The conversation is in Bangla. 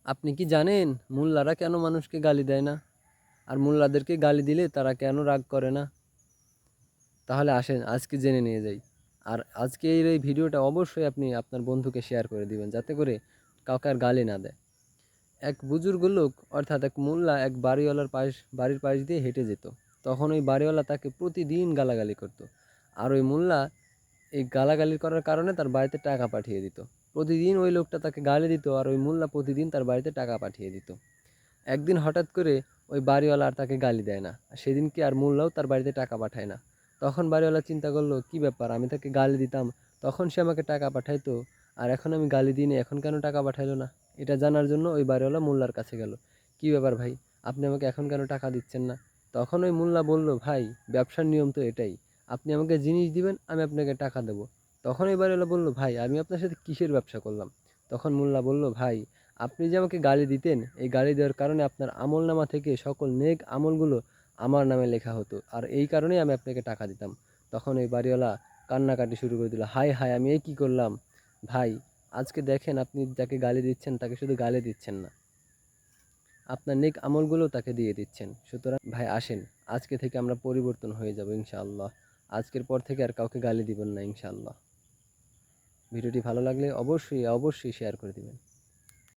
আপনি কি জানেন মোল্লারা কেন মানুষকে গালি দেয় না? আর মোল্লাদেরকে গালি দিলে তারা কেন রাগ করে না? তাহলে আসেন আজকে জেনে নিয়ে যাই। আর আজকের এই ভিডিওটা অবশ্যই আপনি আপনার বন্ধুকে শেয়ার করে দিবেন, যাতে করে কাউকে আর গালি না দেয়। এক বুজুর্গ লোক অর্থাৎ এক মোল্লা এক বাড়ির পাশ দিয়ে হেঁটে যেত। তখন ওই বাড়িওয়ালা তাকে প্রতিদিন গালাগালি করত। আর ওই মোল্লা এই গালাগালি করার কারণে তার বাড়িতে টাকা পাঠিয়ে দিত। প্রতিদিন ওই লোকটা তাকে গালি দিত, আর ওই মোল্লা প্রতিদিন তার বাড়িতে টাকা পাঠিয়ে দিত। একদিন হঠাৎ করে ওই বাড়িওয়ালা আর তাকে গালি দেয় না, আর সেদিনকে আর মোল্লাও তার বাড়িতে টাকা পাঠায় না। তখন বাড়িওয়ালা চিন্তা করলো, কি ব্যাপার, আমি তাকে গালি দিতাম, তখন সে আমাকে টাকা পাঠাইতো, আর এখন আমি গালি দিইনি, এখন কেন টাকা পাঠাইলো না? এটা জানার জন্য ওই বাড়িওয়ালা মোল্লার কাছে গেল। কি ব্যাপার ভাই, আপনি আমাকে এখন কেন টাকা দিচ্ছেন না? তখন ওই মোল্লা বলল, ভাই, ব্যবসার নিয়ম তো এটাই, আপনি আমাকে জিনিস দিবেন, আমি আপনাকে টাকা দেবো। তখন ওই বাড়িওয়ালা বলল, ভাই, আমি আপনার সাথে কিসের ব্যবসা করলাম? তখন মোল্লা বলল, ভাই, আপনি যে আমাকে গালি দিতেন, এই গালি দেওয়ার কারণে আপনার আমলনামা থেকে সকল নেক আমলগুলো আমার নামে লেখা হতো, আর এই কারণেই আমি আপনাকে টাকা দিতাম। তখন এই বাড়িওয়ালা কান্নাকাটি শুরু করে দিল, হায় হায়, আমি কি করলাম? ভাই, আজকে দেখেন, আপনি যাকে গালি দিচ্ছেন তাকে শুধু গালি দিচ্ছেন না, আপনার নেক আমলগুলো তাকে দিয়ে দিচ্ছেন। সুতরাং ভাই আসেন, আজকে থেকে আমরা পরিবর্তন হয়ে যাব ইনশাআল্লাহ। আজকের পর থেকে আর কাউকে গালি দিবেন না ইনশাআল্লাহ। ভিডিওটি ভালো লাগলে অবশ্যই অবশ্যই শেয়ার করে দিবেন।